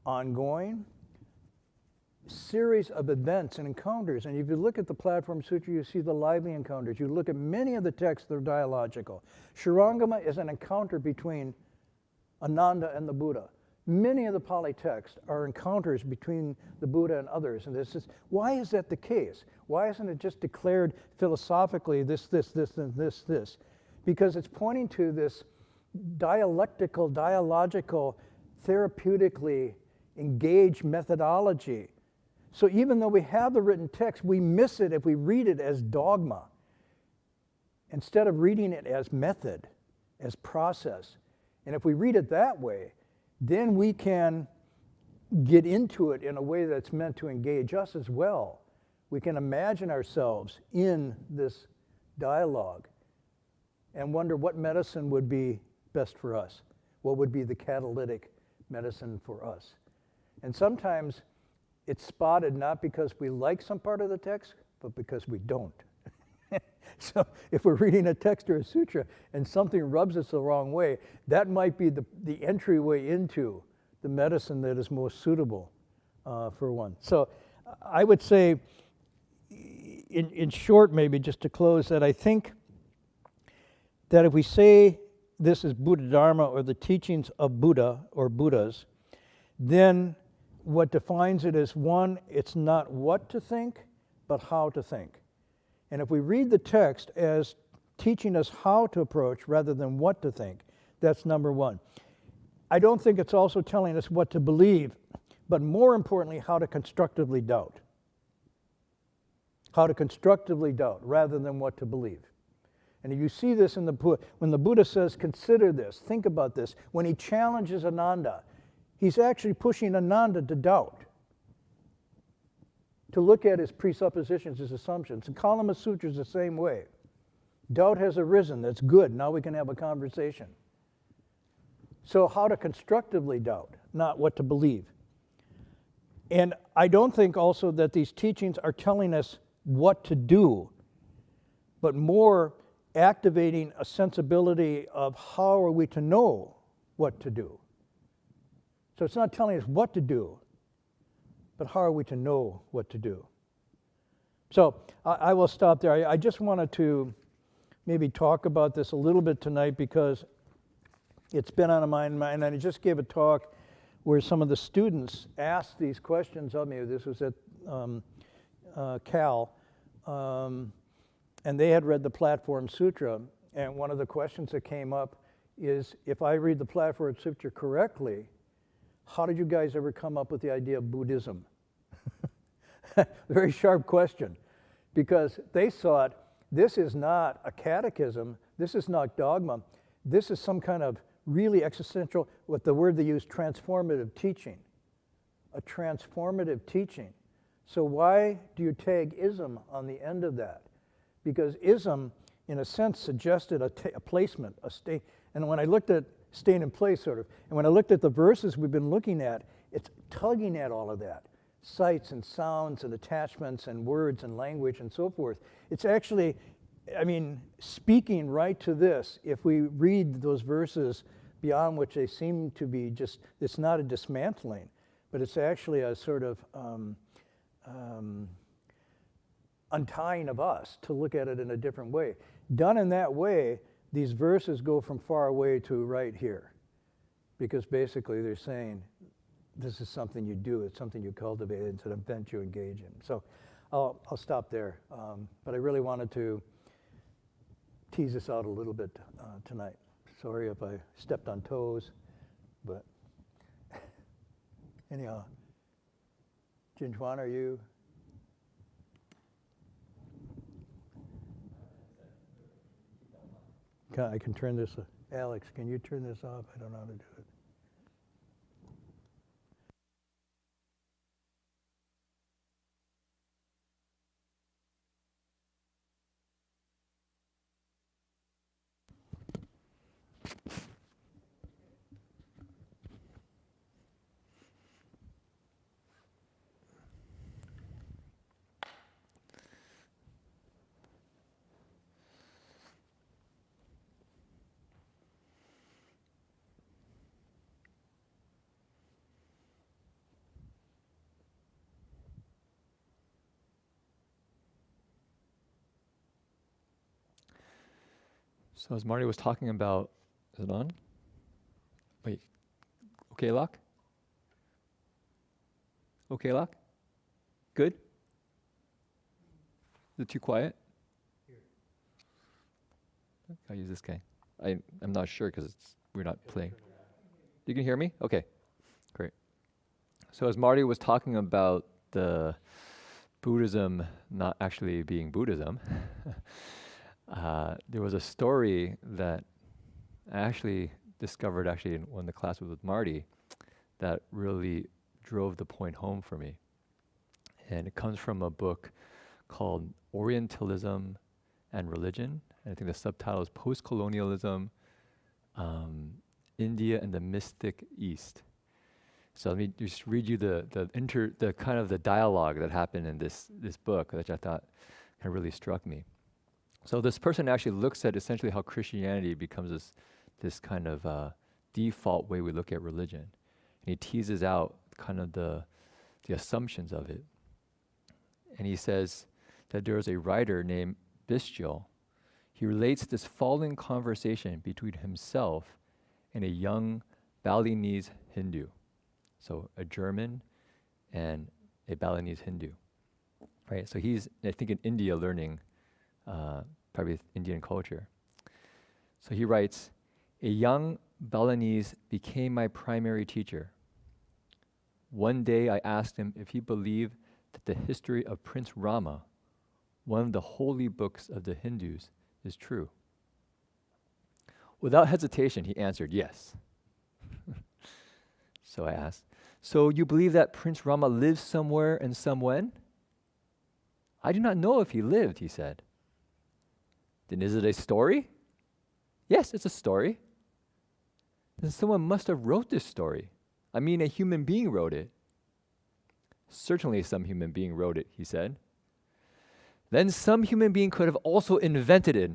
S1: ongoing, series of events and encounters. And if you look at the Platform Sutra, you see the lively encounters. You look at many of the texts, they're dialogical. Shurangama is an encounter between Ananda and the Buddha. Many of the Pali texts are encounters between the Buddha and others. And why is that the case? Why isn't it just declared philosophically this, and this? Because it's pointing to this dialectical, dialogical, therapeutically engaged methodology. So even though we have the written text, we miss it if we read it as dogma, instead of reading it as method, as process. And if we read it that way, then we can get into it in a way that's meant to engage us as well. We can imagine ourselves in this dialogue and wonder what medicine would be best for us. What would be the catalytic medicine for us? And sometimes it's spotted not because we like some part of the text, but because we don't. So if we're reading a text or a sutra and something rubs us the wrong way, that might be the entryway into the medicine that is most suitable for one. So I would say, in short, maybe just to close, that I think that if we say this is Buddha Dharma or the teachings of Buddha or Buddhas, then what defines it is, one, it's not what to think, but how to think. And if we read the text as teaching us how to approach rather than what to think, that's number one. I don't think it's also telling us what to believe, but more importantly, how to constructively doubt. How to constructively doubt rather than what to believe. And you see this when the Buddha says, consider this, think about this. When he challenges Ananda, he's actually pushing Ananda to doubt, to look at his presuppositions, his assumptions. And Kalama Sutra is the same way. Doubt has arisen, that's good, now we can have a conversation. So how to constructively doubt, not what to believe. And I don't think also that these teachings are telling us what to do, but more activating a sensibility of how are we to know what to do. So it's not telling us what to do, but how are we to know what to do? So I will stop there. I just wanted to maybe talk about this a little bit tonight because it's been on my mind, and I just gave a talk where some of the students asked these questions of me. This was at Cal, and they had read the Platform Sutra, and one of the questions that came up is, if I read the Platform Sutra correctly, how did you guys ever come up with the idea of Buddhism? Very sharp question, because they thought this is not a catechism, this is not dogma, this is some kind of really existential, what the word they use, transformative teaching. A transformative teaching. So why do you tag ism on the end of that? Because ism in a sense, suggested a placement, a state. And when I looked at staying in place, sort of, and when I looked at the verses we've been looking at, it's tugging at all of that. Sights and sounds and attachments and words and language and so forth. It's actually, I mean, speaking right to this, if we read those verses beyond which they seem to be just, it's not a dismantling, but it's actually a sort of untying of us to look at it in a different way. Done in that way, these verses go from far away to right here, because basically they're saying, this is something you do, it's something you cultivate, it's an event you engage in. So I'll stop there, but I really wanted to tease this out a little bit tonight. Sorry if I stepped on toes, but anyhow. Jinchuan, are you? I can turn this, Alex, can you turn this off? I don't know how to do it.
S3: So as Marty was talking about, is it on? Wait, okay, lock? Okay, lock? Good? Is it too quiet?
S1: Here.
S3: I'll use this guy. I'm not sure because we're not playing. You can hear me? Okay, great. So as Marty was talking about the Buddhism not actually being Buddhism, there was a story that I actually discovered in one of the classes with Marty that really drove the point home for me. And it comes from a book called Orientalism and Religion. And I think the subtitle is Post-Colonialism, India and the Mystic East. So let me just read you the kind of the dialogue that happened in this book, which I thought kind of really struck me. So this person actually looks at essentially how Christianity becomes this kind of default way we look at religion. And he teases out kind of the assumptions of it. And he says that there is a writer named Bistjol. He relates this following conversation between himself and a young Balinese Hindu. So a German and a Balinese Hindu. Right? So he's, I think, in India learning probably Indian culture. So he writes, a young Balinese became my primary teacher. One day I asked him if he believed that the history of Prince Rama, one of the holy books of the Hindus, is true. Without hesitation, he answered yes. So I asked, so you believe that Prince Rama lives somewhere and somewhen? I do not know if he lived, he said. Then is it a story? Yes, it's a story. Then someone must have wrote this story. I mean, a human being wrote it. Certainly some human being wrote it, he said. Then some human being could have also invented it.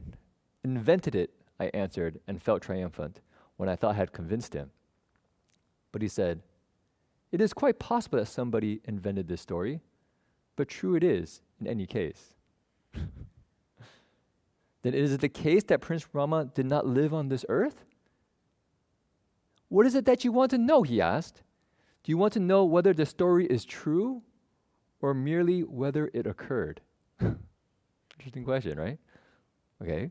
S3: Invented it, I answered, and felt triumphant when I thought I had convinced him. But he said, it is quite possible that somebody invented this story, but true it is in any case. Then is it the case that Prince Rama did not live on this earth? What is it that you want to know, he asked. Do you want to know whether the story is true or merely whether it occurred? Interesting question, right? Okay.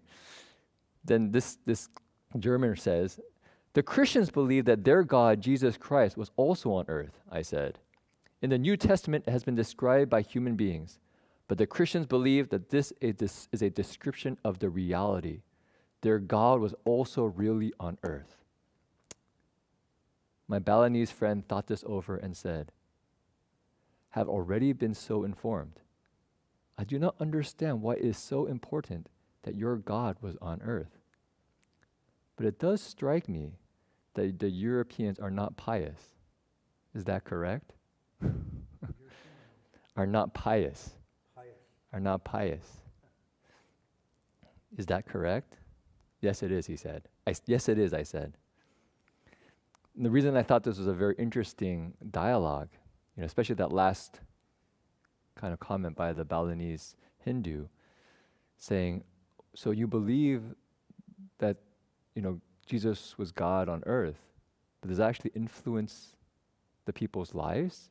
S3: Then this German says, the Christians believe that their God, Jesus Christ, was also on earth, I said. In the New Testament, it has been described by human beings. But the Christians believe that this is a description of the reality. Their God was also really on earth. My Balinese friend thought this over and said, have already been so informed. I do not understand why it is so important that your God was on earth. But it does strike me that the Europeans are not pious. Is that correct? Are not pious. Are not pious. Is that correct? Yes, it is, he said. Yes, it is, I said. And the reason I thought this was a very interesting dialogue, especially that last kind of comment by the Balinese Hindu, saying, so you believe that, Jesus was God on earth, but does that actually influence the people's lives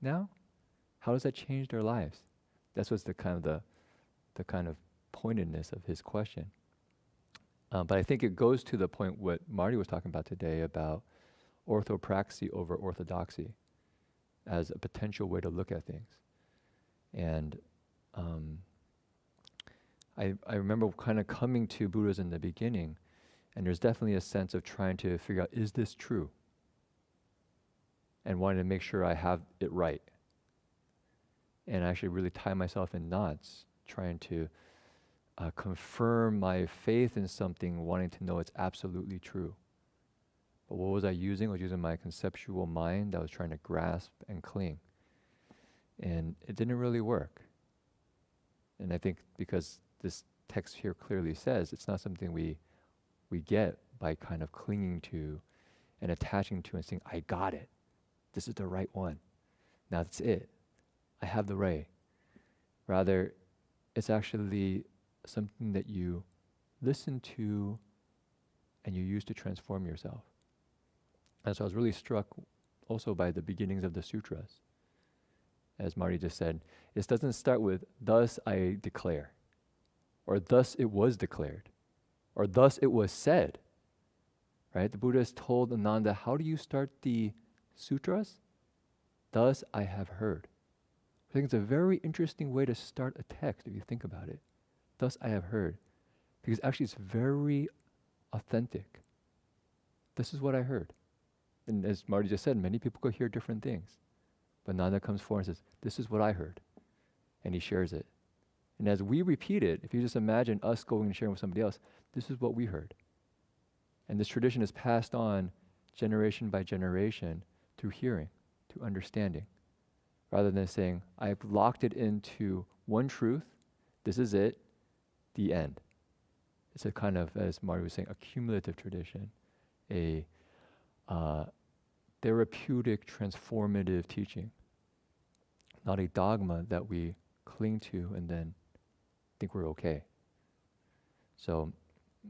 S3: now? How does that change their lives? That's what's the kind of pointedness of his question. But I think it goes to the point what Marty was talking about today about orthopraxy over orthodoxy as a potential way to look at things. And I remember kind of coming to Buddhism in the beginning, and there's definitely a sense of trying to figure out, is this true? And wanting to make sure I have it right. And I actually really tie myself in knots, trying to confirm my faith in something, wanting to know it's absolutely true. But what was I using? I was using my conceptual mind that was trying to grasp and cling. And it didn't really work. And I think because this text here clearly says it's not something we get by kind of clinging to and attaching to and saying, I got it. This is the right one. Now that's it. I have the way. Rather, it's actually something that you listen to and you use to transform yourself. And so I was really struck also by the beginnings of the sutras. As Marty just said, it doesn't start with, thus I declare, or thus it was declared, or thus it was said. Right? The Buddha has told Ananda, how do you start the sutras? Thus I have heard. I think it's a very interesting way to start a text if you think about it. Thus I have heard. Because actually it's very authentic. This is what I heard. And as Marty just said, many people could hear different things. But Nanda comes forward and says, this is what I heard. And he shares it. And as we repeat it, if you just imagine us going and sharing with somebody else, this is what we heard. And this tradition is passed on generation by generation through hearing, through understanding. Rather than saying, I've locked it into one truth, this is it, the end. It's a kind of, as Marty was saying, a cumulative tradition, a therapeutic, transformative teaching, not a dogma that we cling to and then think we're okay. So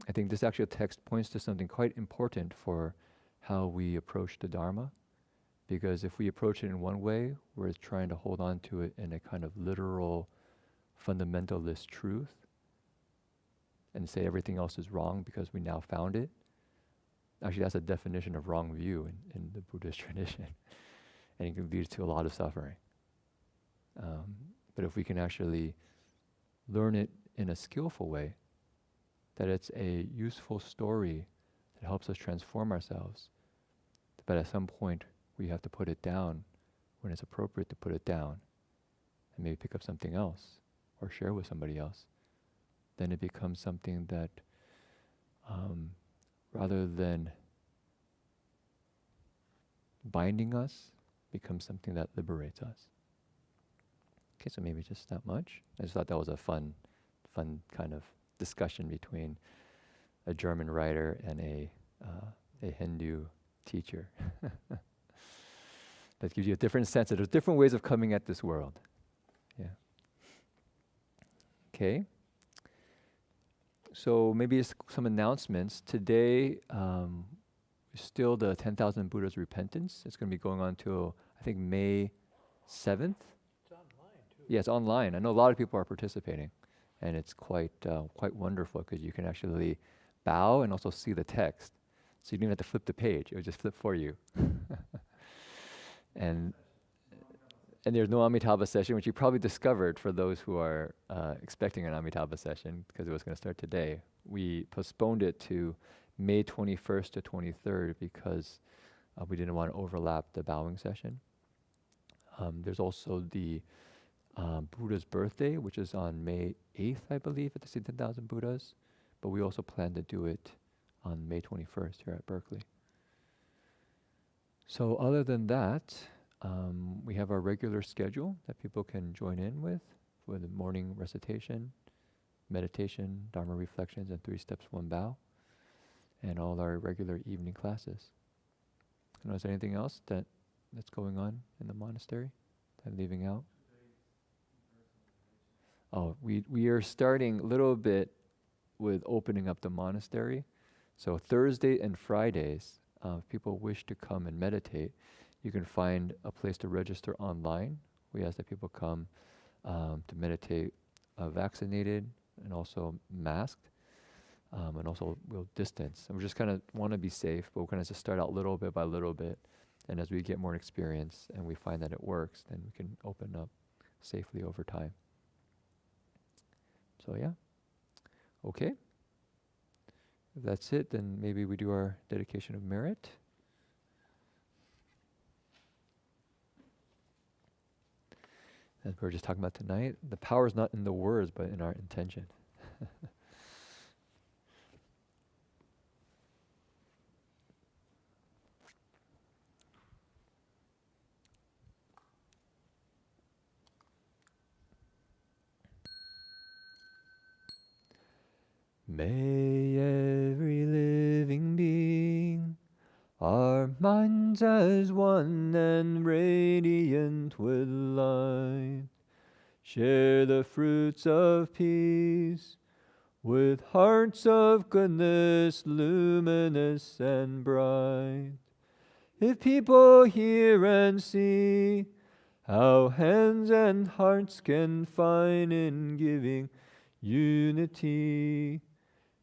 S3: I think this actual text points to something quite important for how we approach the Dharma, because if we approach it in one way, we're trying to hold on to it in a kind of literal, fundamentalist truth, and say everything else is wrong because we now found it. Actually, that's a definition of wrong view in the Buddhist tradition, and it can lead to a lot of suffering. But if we can actually learn it in a skillful way, that it's a useful story that helps us transform ourselves, but at some point we have to put it down when it's appropriate to put it down, and maybe pick up something else or share with somebody else, then it becomes something that rather than binding us, becomes something that liberates us. Okay, so maybe just that much. I just thought that was a fun kind of discussion between a German writer and a Hindu teacher. That gives you a different sense that there's different ways of coming at this world. Yeah. Okay. So maybe some announcements. Today, still the 10,000 Buddhas repentance. It's going to be going on till, I think, May 7th.
S1: It's online too.
S3: Yeah, it's online. I know a lot of people are participating, and it's quite wonderful because you can actually bow and also see the text. So you don't even have to flip the page. It will just flip for you. And there's no Amitabha session, which you probably discovered for those who are expecting an Amitabha session, because it was going to start today. We postponed it to May 21st to 23rd because we didn't want to overlap the bowing session. There's also the Buddha's birthday, which is on May 8th, I believe, at the 10,000 Buddhas. But we also plan to do it on May 21st here at Berkeley. So other than that, we have our regular schedule that people can join in with for the morning recitation, meditation, Dharma reflections, and 3 steps, 1 bow, and all our regular evening classes. And is there anything else that's going on in the monastery that I'm leaving out? Oh, we are starting a little bit with opening up the monastery. So Thursday and Fridays, if people wish to come and meditate, you can find a place to register online. We ask that people come to meditate vaccinated and also masked, and also we'll distance. And we just kind of want to be safe, but we're going to just start out little bit by little bit. And as we get more experience and we find that it works, then we can open up safely over time. So yeah, okay. If that's it, then maybe we do our dedication of merit. As we were just talking about tonight, the power is not in the words, but in our intention. May every living being, our minds as one and radiant with light, share the fruits of peace with hearts of goodness, luminous and bright. If people hear and see how hands and hearts can find in giving unity,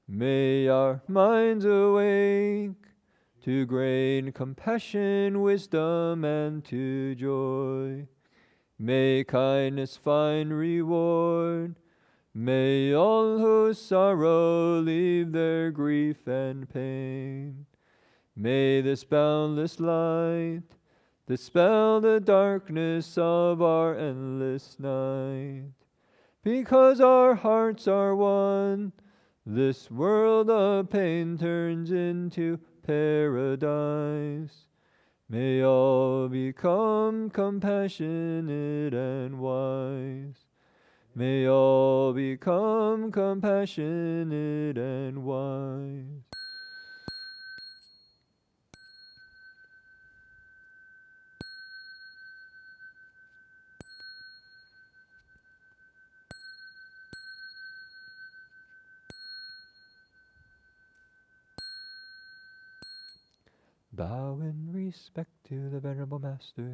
S3: may our minds awake to great compassion, wisdom, and to joy. May kindness find reward. May all who sorrow leave their grief and pain. May this boundless light dispel the darkness of our endless night. Because our hearts are one, this world of pain turns into paradise. May all become compassionate and wise. May all become compassionate and wise. Bow in respect to the Venerable Master.